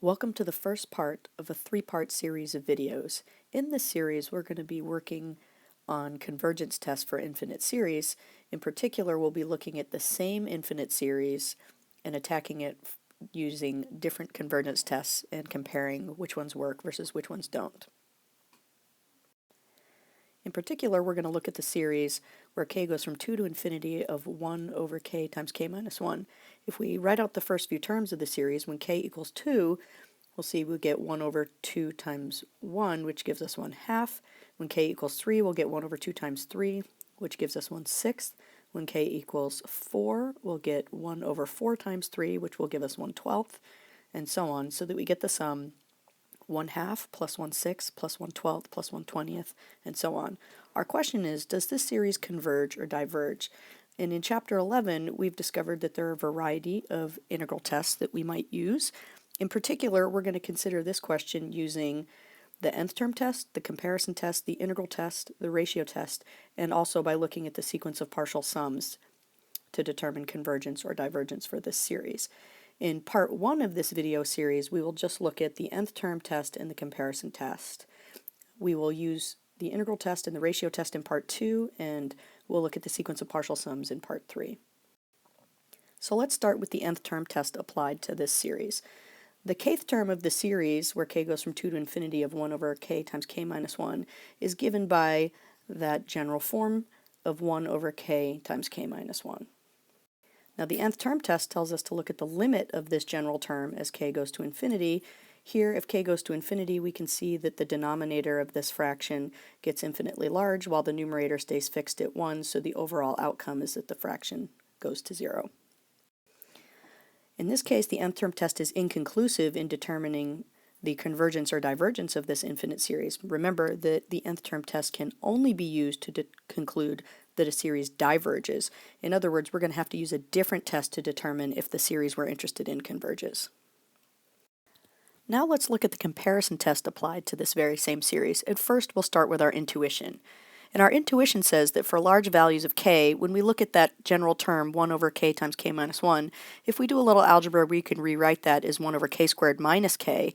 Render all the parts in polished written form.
Welcome to the first part of a three-part series of videos. In this series, we're going to be working on convergence tests for infinite series. In particular, we'll be looking at the same infinite series and attacking it using different convergence tests and comparing which ones work versus which ones don't. In particular, we're going to look at the series where k goes from 2 to infinity of 1 over k times k minus 1. If we write out the first few terms of the series, when k equals 2, we'll see we get 1 over 2 times 1, which gives us 1/2. When k equals 3, we'll get 1 over 2 times 3, which gives us 1/6. When k equals 4, we'll get 1 over 4 times 3, which will give us 1/12, and so on, so that we get the sum 1/2 plus 1/6 plus 1/12 plus 1/20, and so on. Our question is, does this series converge or diverge? And in Chapter 11, we've discovered that there are a variety of integral tests that we might use. In particular, we're going to consider this question using the nth term test, the comparison test, the integral test, the ratio test, and also by looking at the sequence of partial sums to determine convergence or divergence for this series. In part 1 of this video series, we will just look at the nth term test and the comparison test. We will use the integral test and the ratio test in part 2, and we'll look at the sequence of partial sums in part 3. So let's start with the nth term test applied to this series. The kth term of the series, where k goes from 2 to infinity of 1 over k times k minus 1, is given by that general form of 1 over k times k minus 1. Now the nth term test tells us to look at the limit of this general term as k goes to infinity. Here, if k goes to infinity, we can see that the denominator of this fraction gets infinitely large while the numerator stays fixed at 1, so the overall outcome is that the fraction goes to 0. In this case, the nth term test is inconclusive in determining the convergence or divergence of this infinite series. Remember that the nth term test can only be used to conclude that a series diverges. In other words, we're going to have to use a different test to determine if the series we're interested in converges. Now let's look at the comparison test applied to this very same series. At first, we'll start with our intuition. And our intuition says that for large values of k, when we look at that general term 1 over k times k minus 1, if we do a little algebra, we can rewrite that as 1 over k squared minus k.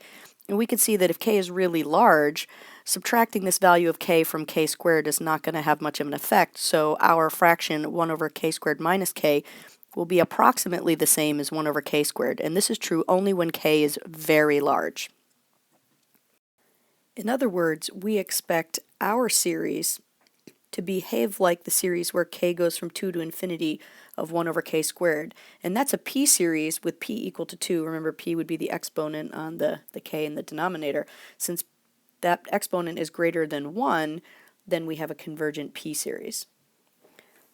And we can see that if k is really large, subtracting this value of k from k squared is not going to have much of an effect, so our fraction 1 over k squared minus k will be approximately the same as 1 over k squared, and this is true only when k is very large. In other words, we expect our series to behave like the series where k goes from 2 to infinity of 1 over k squared. And that's a p series with p equal to 2. Remember, p would be the exponent on the k in the denominator. Since that exponent is greater than 1, then we have a convergent p series.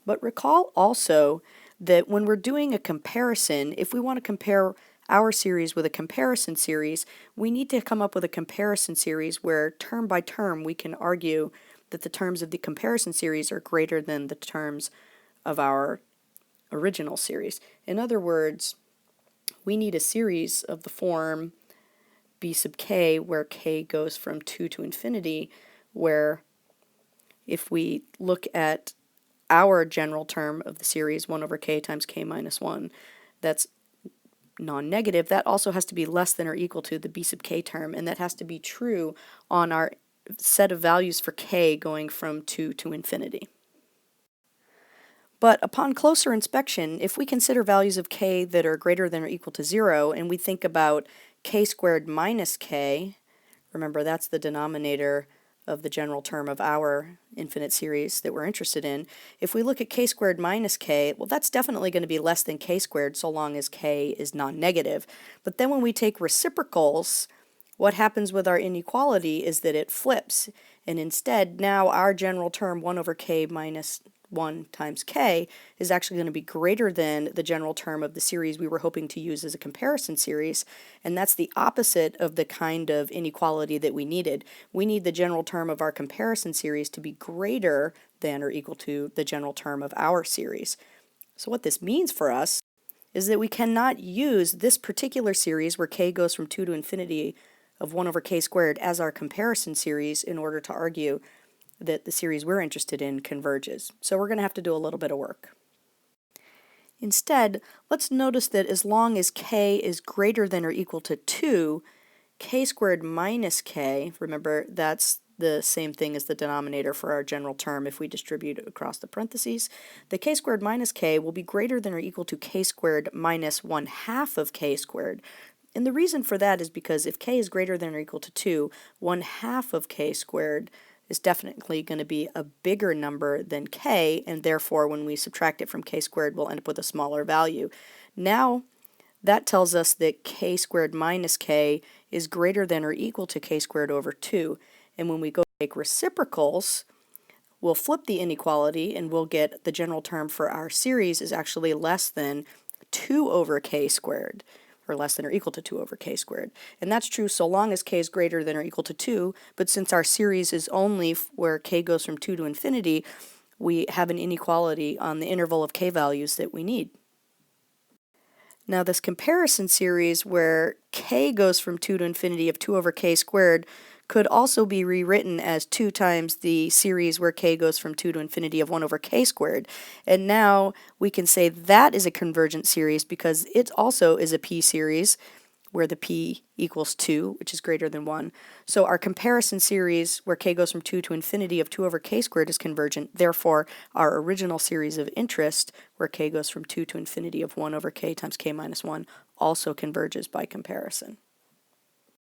But recall also that when we're doing a comparison, if we want to compare our series with a comparison series, we need to come up with a comparison series where term by term we can argue that the terms of the comparison series are greater than the terms of our original series. In other words, we need a series of the form b sub k where k goes from 2 to infinity, where if we look at our general term of the series 1 over k times k minus 1, that's non-negative, that also has to be less than or equal to the b sub k term, and that has to be true on our set of values for k going from 2 to infinity. But upon closer inspection, if we consider values of k that are greater than or equal to 0, and we think about k squared minus k, remember that's the denominator of the general term of our infinite series that we're interested in, if we look at k squared minus k, well, that's definitely going to be less than k squared so long as k is non-negative. But then when we take reciprocals, what happens with our inequality is that it flips, and instead now our general term 1 over k minus 1 times k is actually going to be greater than the general term of the series we were hoping to use as a comparison series, and that's the opposite of the kind of inequality that we needed. We need the general term of our comparison series to be greater than or equal to the general term of our series. So what this means for us is that we cannot use this particular series where k goes from 2 to infinity of 1 over k squared as our comparison series in order to argue that the series we're interested in converges. So we're going to have to do a little bit of work. Instead, let's notice that as long as k is greater than or equal to 2, k squared minus k, remember that's the same thing as the denominator for our general term if we distribute it across the parentheses, the k squared minus k will be greater than or equal to k squared minus 1/2 of k squared. And the reason for that is because if k is greater than or equal to 2, 1/2 of k squared is definitely going to be a bigger number than k, and therefore when we subtract it from k squared we'll end up with a smaller value. Now that tells us that k squared minus k is greater than or equal to k squared over 2. And when we go take reciprocals, we'll flip the inequality and we'll get the general term for our series is actually less than 2 over k squared, or less than or equal to 2 over k squared. And that's true so long as k is greater than or equal to 2, but since our series is only where k goes from 2 to infinity, we have an inequality on the interval of k values that we need. Now this comparison series where k goes from 2 to infinity of 2 over k squared could also be rewritten as 2 times the series where k goes from 2 to infinity of 1 over k squared. And now we can say that is a convergent series because it also is a p series where the p equals 2, which is greater than 1. So our comparison series where k goes from 2 to infinity of 2 over k squared is convergent. Therefore, our original series of interest where k goes from 2 to infinity of 1 over k times k minus 1 also converges by comparison.